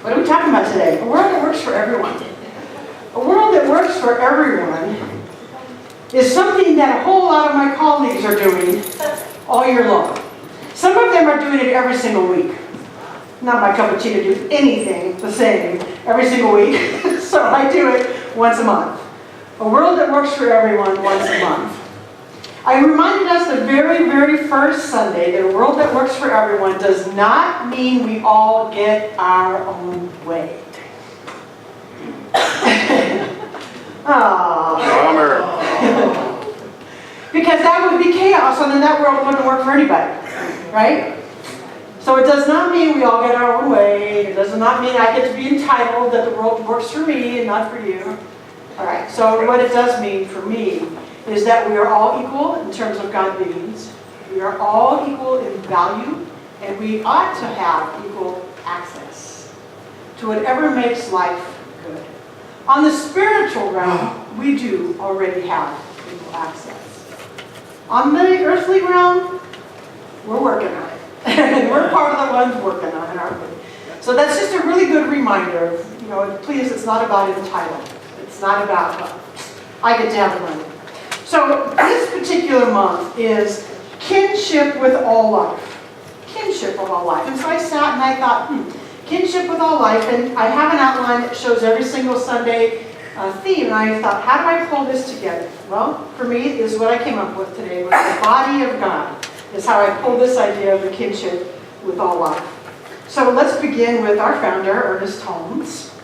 What are we talking about today? A world that works for everyone. A world that works for everyone is something that a whole lot of my colleagues are doing all year long. Some of them are doing it every single week. Not my cup of tea to do anything the same every single week, so I do it once a month. A world that works for everyone once a month. I reminded us the very, very first Sunday that a world that works for everyone does not mean we all get our own way. Bummer. Because that would be chaos, and then that world wouldn't work for anybody, right? So it does not mean we all get our own way. It does not mean I get to be entitled that the world works for me and not for you. All right, so what it does mean for me is that we are all equal in terms of God beings. We are all equal in value, and we ought to have equal access to whatever makes life good. On the spiritual realm, we do already have equal access. On the earthly realm, we're working on it. And we're part of the ones working on it, aren't we? So that's just a really good reminder of, please, it's not about entitlement. It's not about, I get to have the money. So this particular month is kinship with all life. Kinship with all life. And so I sat and I thought, kinship with all life. And I have an outline that shows every single Sunday theme. And I thought, how do I pull this together? Well, for me, is what I came up with today was the body of God. Is how I pull this idea of the kinship with all life. So let's begin with our founder, Ernest Holmes.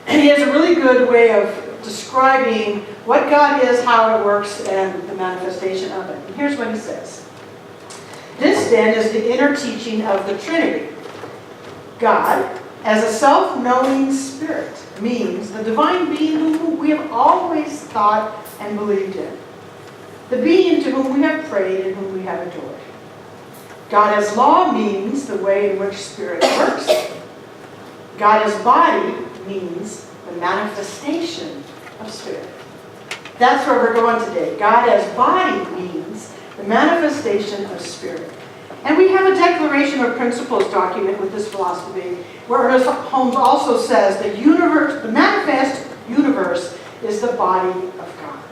And he has a really good way of describing what God is, how it works, and the manifestation of it. And here's what he says. This then is the inner teaching of the Trinity. God, as a self-knowing spirit, means the divine being whom we have always thought and believed in. The being to whom we have prayed and whom we have adored. God as law means the way in which spirit works. God as body means the manifestation of spirit. That's where we're going today. God as body means the manifestation of spirit. And we have a Declaration of Principles document with this philosophy, where Ernest Holmes also says the manifest universe is the body of God.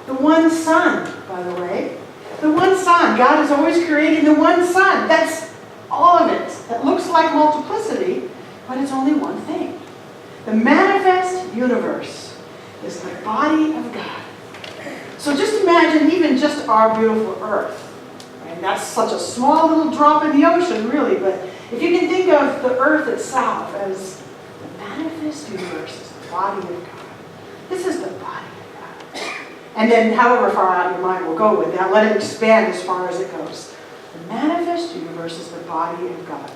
The one Son, by the way. The one Son. God is always creating the one Son. That's all of it. That looks like multiplicity, but it's only one thing. The manifest universe is the body of God. So just imagine even just our beautiful earth. And that's such a small little drop in the ocean, really. But if you can think of the earth itself as the manifest universe, is the body of God. This is the body. And then however far out your mind will go with that, let it expand as far as it goes. The manifest universe is the body of God.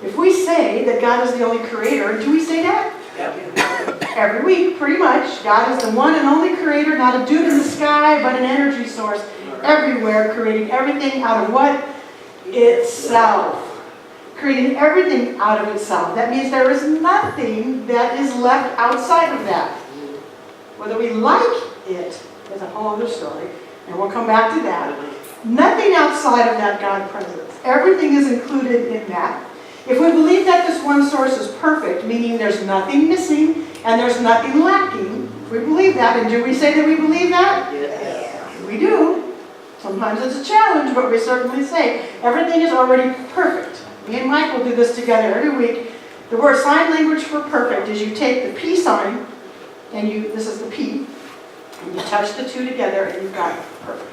If we say that God is the only creator, do we say that? Yep. Every week, pretty much. God is the one and only creator, not a dude in the sky, but an energy source everywhere, creating everything out of what? Itself. Creating everything out of itself. That means there is nothing that is left outside of that. Whether we like it is a whole other story, and we'll come back to that. Nothing outside of that God presence. Everything is included in that. If we believe that this one source is perfect, meaning there's nothing missing and there's nothing lacking, if we believe that, and do we say that we believe that? Yes. We do. Sometimes it's a challenge, but we certainly say everything is already perfect. Me and Michael do this together every week. The word sign language for perfect is you take the P sign, and this is the P, and you touch the two together and you've got it perfect.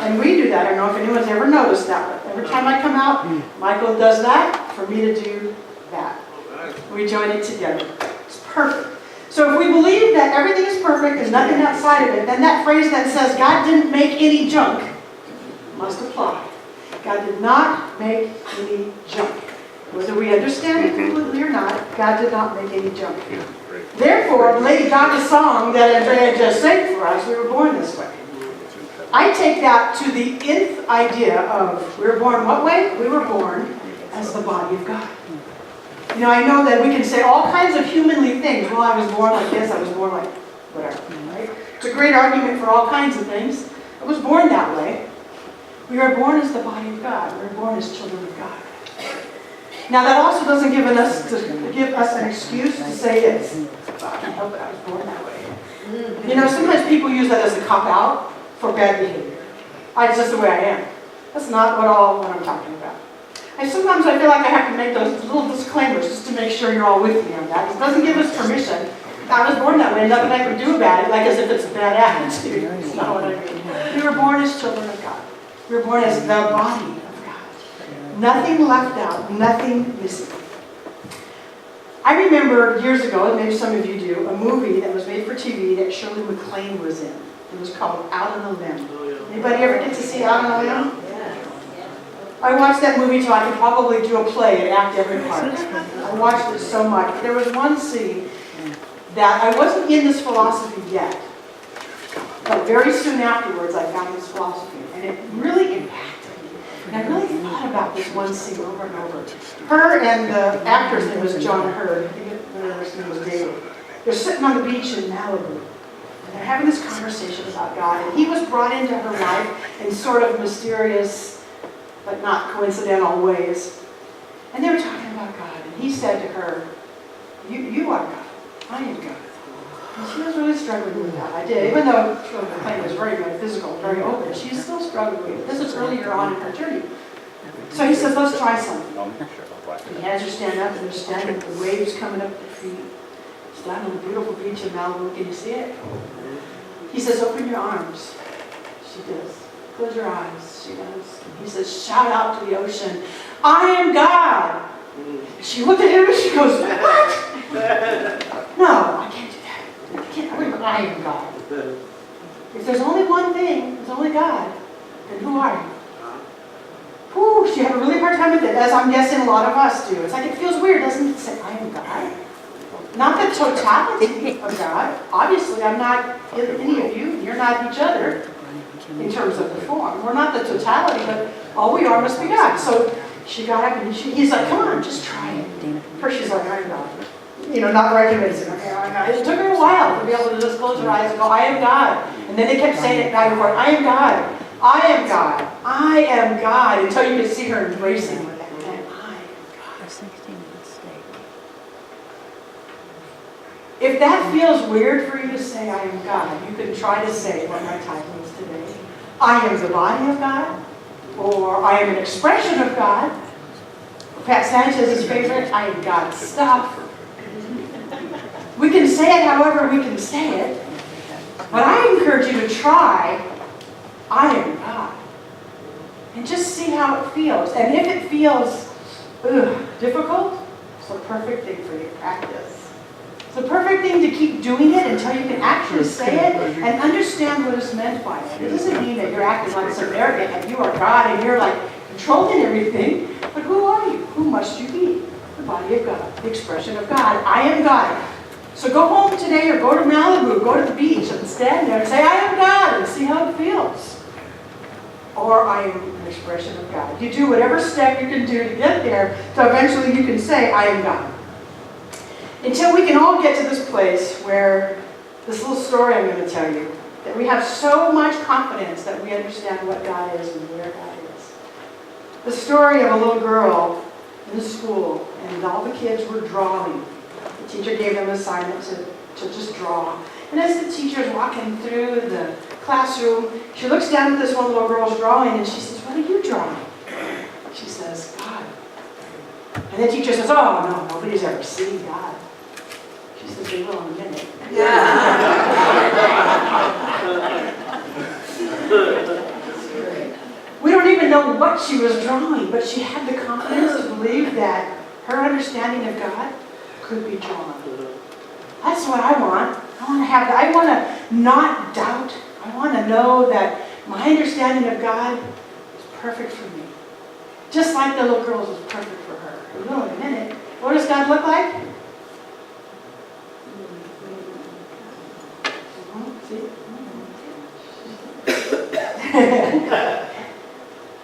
And we do that. I don't know if anyone's ever noticed that, but every time I come out, Michael does that for me to do that. We join it together. It's perfect. So if we believe that everything is perfect, there's nothing outside of it, then that phrase that says God didn't make any junk must apply. God did not make any junk. Whether we understand it completely or not, God did not make any junk. Therefore, Lady Gaga's song that Andrea just sang for us, we were born this way. I take that to the nth idea of we were born what way? We were born as the body of God. I know that we can say all kinds of humanly things. Well, I was born like this, I was born like whatever, right? It's a great argument for all kinds of things. I was born that way. We are born as the body of God. We are born as children of God. Now that also doesn't give us an excuse to say this. I can't help it, I was born that way. You know, sometimes people use that as a cop-out for bad behavior. It's just the way I am. That's not what I'm talking about. And sometimes I feel like I have to make those little disclaimers just to make sure you're all with me on that. It doesn't give us permission. I was born that way, nothing I can do about it, like as if it's a bad attitude. That's not what I mean. We were born as children of God. We were born as the body of God. Nothing left out, nothing missing. I remember years ago, and maybe some of you do, a movie that was made for TV that Shirley MacLaine was in. It was called Out on a Limb. Anybody ever get to see Out on a Limb? I watched that movie till I could probably do a play and act every part. I watched it so much. There was one scene that I wasn't in this philosophy yet, but very soon afterwards I found this philosophy, and it really impacted me. And I really thought about this one scene over and over. Her and the actor's name was John Hurd. I think his name was David. They're sitting on the beach in Malibu, and they're having this conversation about God. And he was brought into her life in sort of mysterious, but not coincidental ways. And they were talking about God, and he said to her, "You are God. I am God." And she was really struggling with that idea. Even though Shirley MacLaine was very metaphysical, very open, she still struggled with it. This is earlier on in her journey. So he says, "Let's try something." He has her stand up, and they're standing with the waves coming up their feet. It's down on the beautiful beach in Malibu. Can you see it? He says, "Open your arms." She does. "Close your eyes." She does. He says, "Shout out to the ocean, I am God." She looked at him and she goes, "What? No, I can't do that. I can't. I am God. If there's only one thing, there's only God, then who are you?" Whew, she had a really hard time with it, as I'm guessing a lot of us do. It's like it feels weird, doesn't it, to say, "I am God"? Not the totality of God. Obviously, I'm not any of you. You're not each other in terms of the form. We're not the totality, but all we are must be God. So she got up and he's like, "Come on, just try it." First she's like, "I am God." You know, not very convincing. Okay, I am God. It took her a while to be able to just close her eyes and go, "I am God." And then they kept saying it back and forth, "I am God. I am God. I am God," until you could see her embracing with that. And I am God. If that feels weird for you to say, "I am God," you can try to say what my title is today. I am the body of God, or I am an expression of God. Pat Sanchez's favorite, I am God's stuff. We can say it however we can say it, but I encourage you to try, I am God. And just see how it feels. And if it feels difficult, it's a perfect thing for you to practice. It's a perfect thing to keep doing it until you can actually say it and understand what is meant by it. It doesn't mean that you're acting like some arrogant, like you are God and you're like controlling everything. But who are you? Who must you be? The body of God, the expression of God. I am God. So go home today or go to Malibu, go to the beach and stand there and say, "I am God," and see how it feels. Or I am an expression of God. You do whatever step you can do to get there, so eventually you can say, "I am God." Until we can all get to this place where this little story I'm going to tell you, that we have so much confidence that we understand what God is and where God is. The story of a little girl in the school, and all the kids were drawing. The teacher gave them an assignment to just draw. And as the teacher's walking through the classroom, she looks down at this one little girl's drawing and she says, "What are you drawing?" She says, "God." And the teacher says, "Oh, no, nobody's ever seen God." She says, "They will in a minute." We don't even know what she was drawing, but she had the confidence to believe that her understanding of God could be drawn. That's what I want. I want to have that. I want to not doubt. I want to know that my understanding of God is perfect for me. Just like the little girl's was perfect for her. It will in a minute. What does God look like?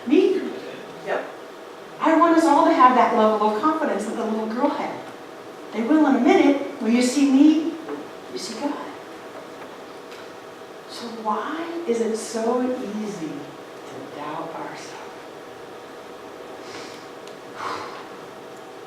Me? Yep. I want us all to have that level of confidence that the little girl had. They will in a minute. When you see me, you see God. So why is it so easy